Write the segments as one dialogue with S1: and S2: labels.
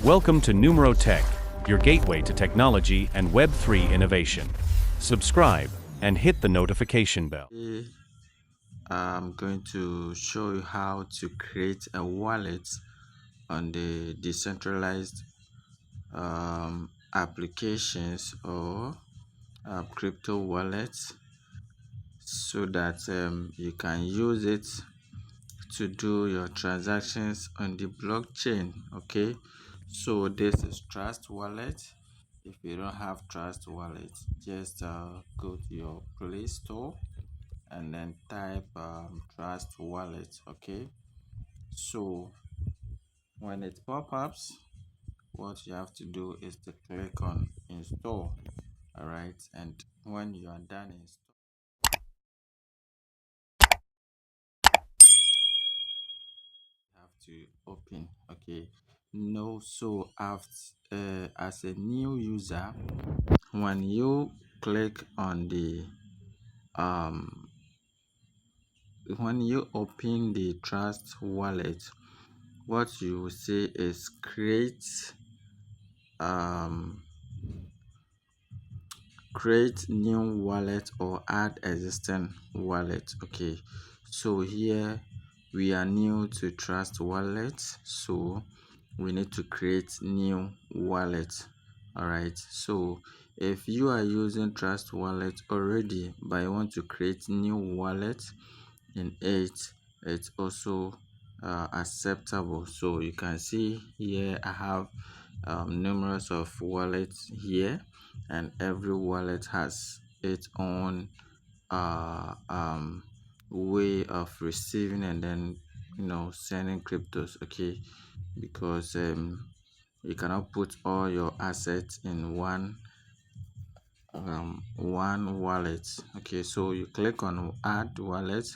S1: Welcome to Numero Tech, your gateway to technology and Web3 innovation. Subscribe and hit the notification bell.
S2: Today, I'm going to show you how to create a wallet on the decentralized applications or crypto wallets so that you can use it to do your transactions on the blockchain. Okay, so this is Trust Wallet. If you don't have Trust Wallet, just go to your Play Store and then type Trust Wallet. Okay, so when it pop-ups, what you have to do is to click on install. All right, and when you are done install, you have to open. Okay, no, so after as a new user, when you click on the um when you open the Trust Wallet, what you will see is um create new wallet or add existing wallet. Okay, so here we are new to Trust Wallet, so we need to create new wallet. All right, so if you are using Trust Wallet already but you want to create new wallet in it's also acceptable. So you can see here I have numerous of wallets here, and every wallet has its own way of receiving and then sending cryptos. Okay, because you cannot put all your assets in one wallet. Okay, so you click on add wallet.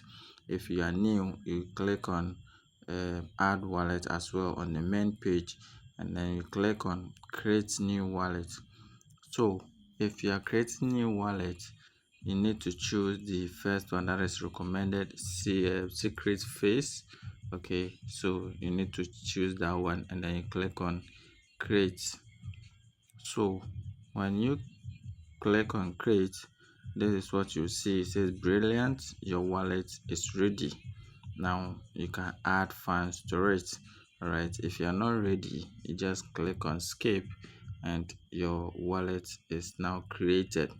S2: If you are new, you click on add wallet as well on the main page, and then you click on create new wallet. So if you are creating new wallet, you need to choose the first one that is recommended, secret phase. Okay, so you need to choose that one and then you click on create. So when you click on create, this is what you see. It says brilliant, your wallet is ready. Now you can add funds to it. All right, if you are not ready, you just click on skip and your wallet is now created.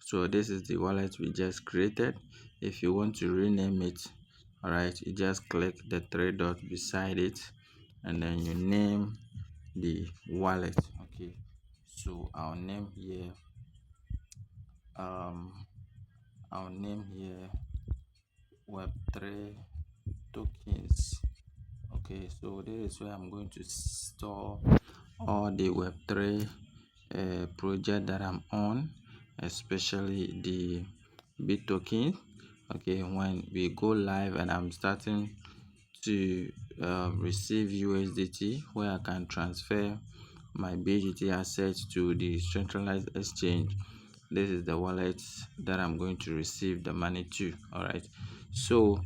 S2: So this is the wallet we just created. If you want to rename it, all right, you just click the three dots beside it and then you name the wallet. Okay, so um I'll name here Web3 tokens. Okay, so this is where I'm going to store all the Web3 project that I'm on, especially the bit token. Okay, when we go live and I'm starting to receive USDT, where I can transfer my BGT assets to the centralized exchange, this is the wallet that I'm going to receive the money to. All right, so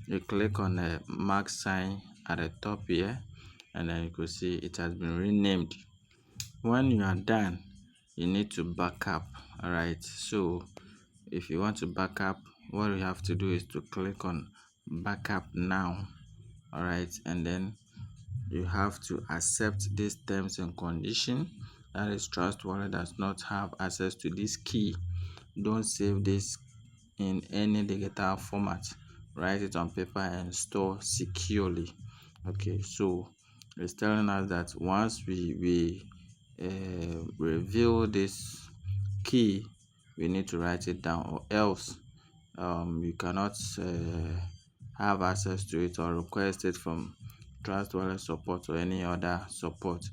S2: you click on the mark sign at the top here and then you can see it has been renamed. When you are done, you need to back up. All right, so if you want to back up, what you have to do is to click on backup now. All right, and then you have to accept these terms and condition. That is, Trust Wallet does not have access to this key. Don't save this in any digital format. Write it on paper and store securely. Okay, so it's telling us that once we reveal this key, we need to write it down, or else you cannot have access to it or request it from Trust Wallet support or any other support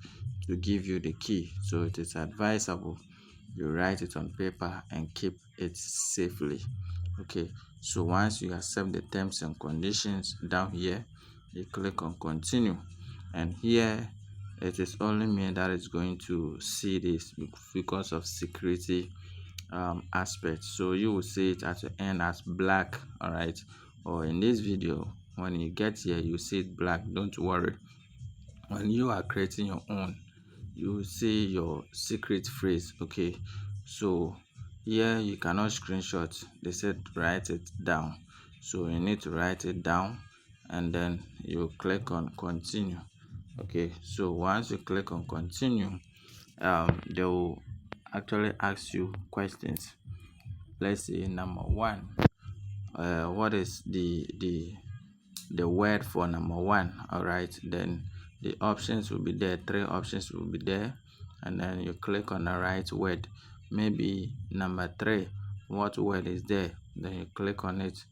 S2: to give you the key. So it is advisable you write it on paper and keep it safely. Okay, so once you accept the terms and conditions down here, you click on continue, and here it is only me that is going to see this because of security aspect. So you will see it at the end as black. All right, or in this video when you get here you see it black. Don't worry, when you are creating your own, you see your secret phrase. Okay, so here you cannot screenshot. They said write it down, so you need to write it down and then you click on continue. Okay, so once you click on continue, they will actually ask you questions. Let's say number one, what is the word for number one? All right, then the options will be there. Three options will be there, and then you click on the right word. Maybe number three, what word is there? Then you click on it.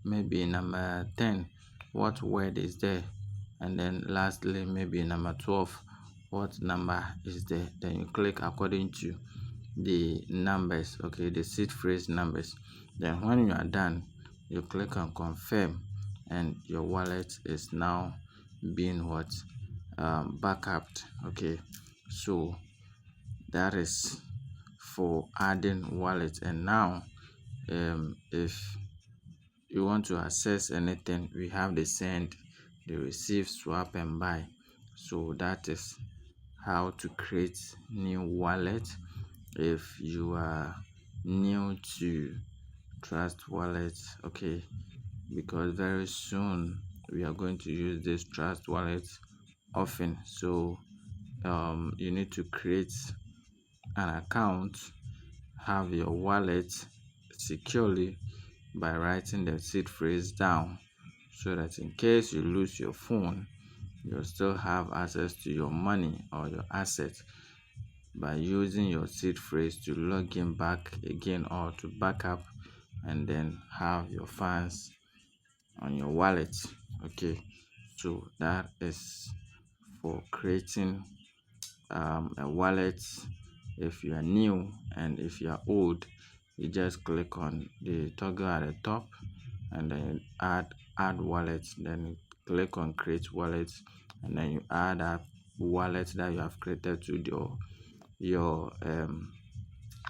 S2: Maybe number 10, what word is there? And then lastly, maybe number 12, what number is there? Then you click according to the numbers. Okay, the seed phrase numbers. Then when you are done, you click on confirm, and your wallet is now being what, backupped. Okay, so that is for adding wallet. And now if you want to access anything, we have the send, the receive, swap and buy. So that is how to create new wallet. If you are new to Trust Wallet, okay, because very soon we are going to use this Trust Wallet often. So you need to create an account, have your wallet securely by writing the seed phrase down, so that in case you lose your phone, you'll still have access to your money or your assets by using your seed phrase to log in back again or to back up and then have your funds on your wallet. Okay, so that is for creating a wallet. If you are new, and if you are old, you just click on the toggle at the top and then add wallet, then you click on create wallet, and then you add that wallet that you have created to your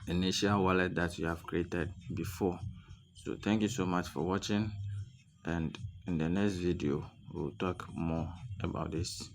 S2: initial wallet that you have created before. So thank you so much for watching, and in the next video we'll talk more about this.